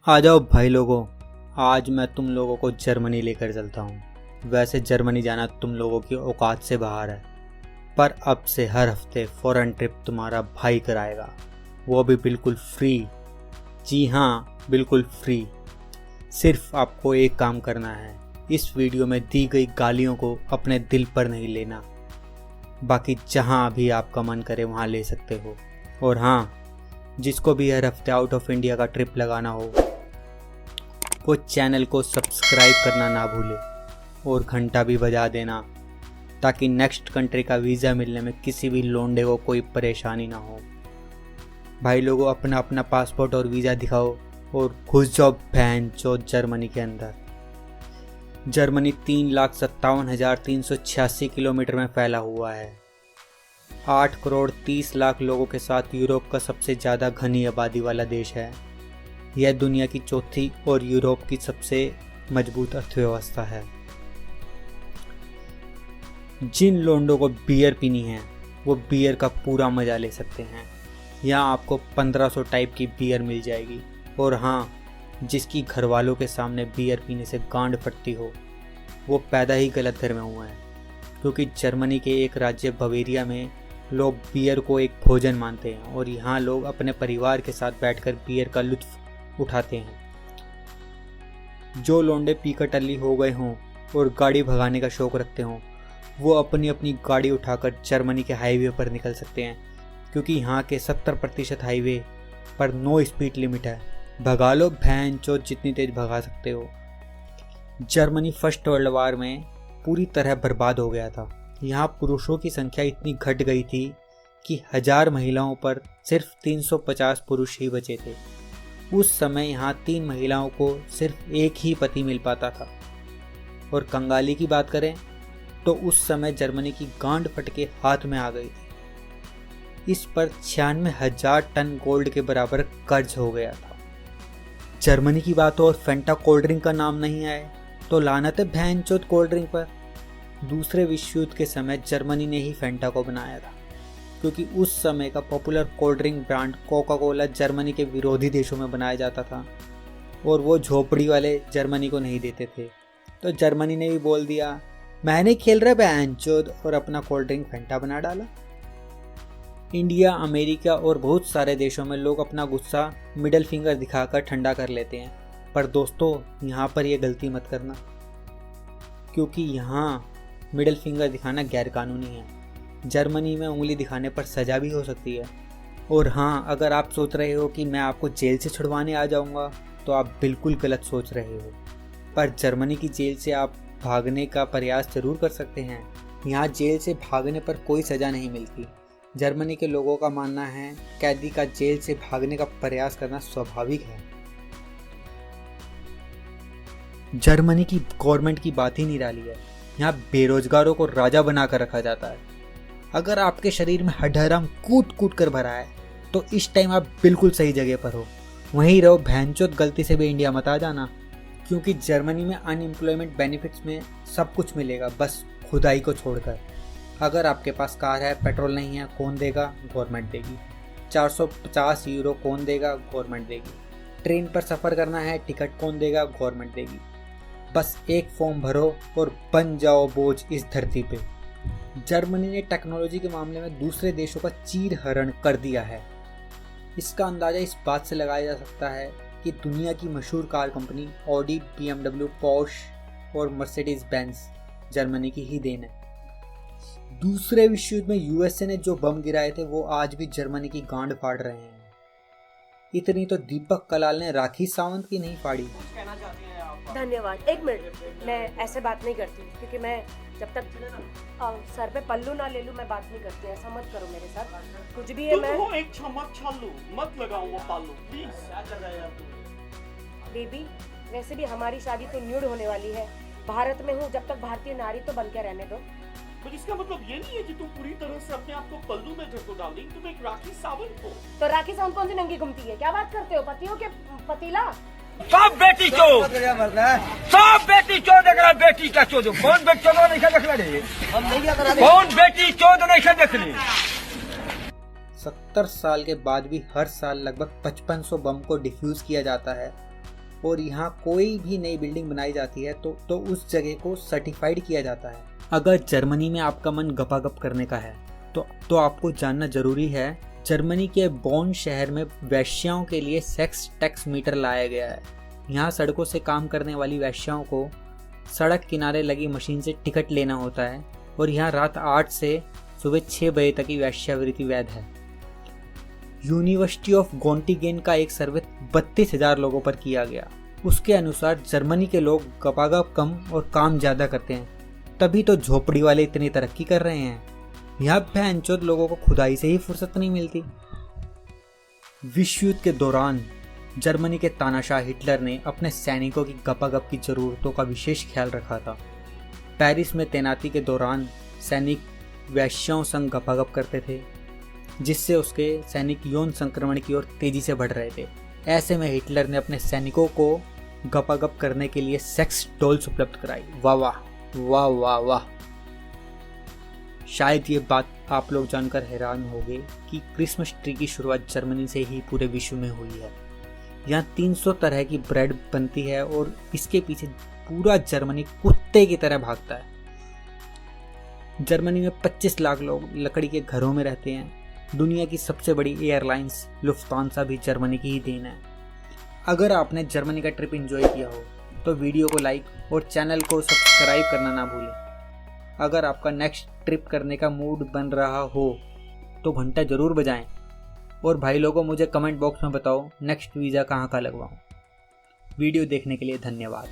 आ जाओ भाई लोगों, आज मैं तुम लोगों को जर्मनी लेकर चलता हूँ। वैसे जर्मनी जाना तुम लोगों की औकात से बाहर है, पर अब से हर हफ्ते फॉरेन ट्रिप तुम्हारा भाई कराएगा, वो भी बिल्कुल फ्री। जी हाँ, बिल्कुल फ्री। सिर्फ आपको एक काम करना है, इस वीडियो में दी गई गालियों को अपने दिल पर नहीं लेना, बाकी जहाँ भी आपका मन करे वहाँ ले सकते हो। और हाँ, जिसको भी हर हफ्ते आउट ऑफ इंडिया का ट्रिप लगाना हो वो चैनल को सब्सक्राइब करना ना भूले और घंटा भी बजा देना, ताकि नेक्स्ट कंट्री का वीज़ा मिलने में किसी भी लोंडे को कोई परेशानी ना हो। भाई लोगों, अपना अपना पासपोर्ट और वीज़ा दिखाओ और घुस जाओ भैंचोद जर्मनी के अंदर। जर्मनी 3,57,386 किलोमीटर में फैला हुआ है। 8 करोड़ 30 लाख लोगों के साथ यूरोप का सबसे ज़्यादा घनी आबादी वाला देश है। यह दुनिया की चौथी और यूरोप की सबसे मजबूत अर्थव्यवस्था है। जिन लोंडों को बियर पीनी है वो बियर का पूरा मज़ा ले सकते हैं। यहाँ आपको 1500 टाइप की बियर मिल जाएगी। और हाँ, जिसकी घर वालों के सामने बियर पीने से गांड फटती हो वो पैदा ही गलत घर में हुआ है, क्योंकि जर्मनी के एक राज्य बवेरिया में लोग बियर को एक भोजन मानते हैं और यहाँ लोग अपने परिवार के साथ बैठकर बियर का लुत्फ उठाते हैं। जो लोंडे पीकर टल्ली हो गए हों और गाड़ी भगाने का शौक रखते हों वो अपनी अपनी गाड़ी उठाकर जर्मनी के हाईवे पर निकल सकते हैं, क्योंकि यहाँ के 70% हाईवे पर नो स्पीड लिमिट है। भगा लो भैंचोद, जितनी तेज भगा सकते हो। जर्मनी फर्स्ट वर्ल्ड वार में पूरी तरह बर्बाद हो गया था। यहाँ पुरुषों की संख्या इतनी घट गई थी कि 1000 महिलाओं पर सिर्फ 350 पुरुष ही बचे थे। उस समय यहाँ 3 महिलाओं को सिर्फ एक ही पति मिल पाता था। और कंगाली की बात करें तो उस समय जर्मनी की गांड फट के हाथ में आ गई थी। इस पर 96,000 टन गोल्ड के बराबर कर्ज हो गया था। जर्मनी की बात हो और फेंटा कोल्ड ड्रिंक का नाम नहीं आए तो लानत है भैंचोद कोल्ड ड्रिंक पर। दूसरे विश्व युद्ध के समय जर्मनी ने ही फेंटा को बनाया था, क्योंकि उस समय का popular cold drink brand Coca Cola Germany के विरोधी देशों में बनाया जाता था और वो झोपड़ी वाले जर्मनी को नहीं देते थे। तो जर्मनी ने भी बोल दिया, मैं नहीं खेल रहा भैंचोद, और अपना कोल्ड ड्रिंक फेंटा बना डाला। इंडिया, अमेरिका और बहुत सारे देशों में लोग अपना गुस्सा मिडल फिंगर दिखाकर ठंडा कर लेते हैं, पर दोस्तों यहाँ पर ये गलती मत करना, क्योंकि यहाँ मिडल फिंगर दिखाना गैर कानूनी है। जर्मनी में उंगली दिखाने पर सज़ा भी हो सकती है। और हाँ, अगर आप सोच रहे हो कि मैं आपको जेल से छुड़वाने आ जाऊँगा तो आप बिल्कुल गलत सोच रहे हो। पर जर्मनी की जेल से आप भागने का प्रयास जरूर कर सकते हैं। यहाँ जेल से भागने पर कोई सज़ा नहीं मिलती। जर्मनी के लोगों का मानना है कैदी का जेल से भागने का प्रयास करना स्वाभाविक है। जर्मनी की गवर्नमेंट की बात ही निराली है। यहाँ बेरोजगारों को राजा बनाकर रखा जाता है। अगर आपके शरीर में हड्डहराम कूट कूट कर भरा है तो इस टाइम आप बिल्कुल सही जगह पर हो। वहीं रहो भैंचोद, गलती से भी इंडिया मत आ जाना, क्योंकि जर्मनी में अनएम्प्लॉयमेंट बेनिफिट्स में सब कुछ मिलेगा, बस खुदाई को छोड़कर। अगर आपके पास कार है, पेट्रोल नहीं है, कौन देगा? गवर्नमेंट देगी। 450 यूरो कौन देगा? गवर्नमेंट देगी। ट्रेन पर सफ़र करना है, टिकट कौन देगा? गवर्नमेंट देगी। बस एक फॉर्म भरो और बन जाओ बोझ इस धरती पे। जर्मनी ने टेक्नोलॉजी के मामले में दूसरे देशों का चीर हरण कर दिया है। इसका अंदाज़ा इस बात से लगाया जा सकता है कि दुनिया की मशहूर car company Audi, BMW, Porsche और मर्सिडीज बेंज जर्मनी की ही देन है। दूसरे विश्व युद्ध में USA ने जो बम गिराए थे वो आज भी जर्मनी की गांड फाड़ रहे हैं। इतनी तो दीपक कलाल ने राखी सावंत की नहीं फाड़ी। धन्यवाद। एक मिनट, मैं ऐसे बात नहीं करती, क्योंकि मैं जब तक सर पे पल्लू ना ले लूं मैं बात नहीं करती। ऐसा मत करो मेरे साथ, कुछ भी है। मैं एक चमक छालू मत लगाओ वो पालू प्लीज। क्या कर रहा है यार तू? बेबी, वैसे भी हमारी शादी तो न्यूड होने वाली है। भारत में हूँ, जब तक भारतीय नारी तो बन के रहने दो। तो इसका मतलब ये नहीं है कि तुम पूरी तरह से अपने आप को पल्लू में ढको डाल देंगे। तुम एक राखी सावंत हो। तो राखी सावंत कौन सी नंगी घूमती है? क्या बात करते हो? पतियों के पतीला। सब बेटी चोद, सब बेटी चोद। अगर बेटी का चोद कौन बेटी चोद नहीं देख ले, कौन बेटी चोद नहीं देख ले। 70 साल के बाद भी हर साल लगभग 5500 बम को डिफ्यूज़ किया जाता है और यहाँ कोई भी नई बिल्डिंग बनाई जाती है तो उस जगह को सर्टिफाइड किया जाता है। अगर जर्मनी में आपका मन गपागप करने का है तो आपको जानना जरूरी है, जर्मनी के बोन शहर में वैश्याओं के लिए सेक्स टैक्स मीटर लाया गया है। यहाँ सड़कों से काम करने वाली वैश्याओं को सड़क किनारे लगी मशीन से टिकट लेना होता है और यहाँ रात 8 से सुबह 6 बजे तक की वैश्यावृत्ति वैध है। यूनिवर्सिटी ऑफ गोटिंगेन का एक सर्वे 32,000 लोगों पर किया गया। उसके अनुसार जर्मनी के लोग गपागप कम और काम ज़्यादा करते हैं, तभी तो झोपड़ी वाले इतनी तरक्की कर रहे हैं। यहाँ भैंचोद लोगों को खुदाई से ही फुर्सत नहीं मिलती। विश्व युद्ध के दौरान जर्मनी के तानाशाह हिटलर ने अपने सैनिकों की गपागप की ज़रूरतों का विशेष ख्याल रखा था। पेरिस में तैनाती के दौरान सैनिक वैश्याओं संग गपागप करते थे, जिससे उसके सैनिक यौन संक्रमण की ओर तेजी से बढ़ रहे थे। ऐसे में हिटलर ने अपने सैनिकों को गपागप करने के लिए सेक्स डॉल्स उपलब्ध कराई। वाह वाह वाह वाह वाह। शायद ये बात आप लोग जानकर हैरान होंगे कि क्रिसमस ट्री की शुरुआत जर्मनी से ही पूरे विश्व में हुई है। यहाँ 300 तरह की ब्रेड बनती है और इसके पीछे पूरा जर्मनी कुत्ते की तरह भागता है। जर्मनी में 25 लाख लोग लकड़ी के घरों में रहते हैं। दुनिया की सबसे बड़ी एयरलाइंस लुफ्तांसा भी जर्मनी की ही देन है। अगर आपने जर्मनी का ट्रिप एंजॉय किया हो तो वीडियो को लाइक और चैनल को सब्सक्राइब करना ना भूलें। अगर आपका नेक्स्ट ट्रिप करने का मूड बन रहा हो तो घंटा ज़रूर बजाएं और भाई लोगों मुझे कमेंट बॉक्स में बताओ नेक्स्ट वीज़ा कहाँ का लगवाऊँ। वीडियो देखने के लिए धन्यवाद।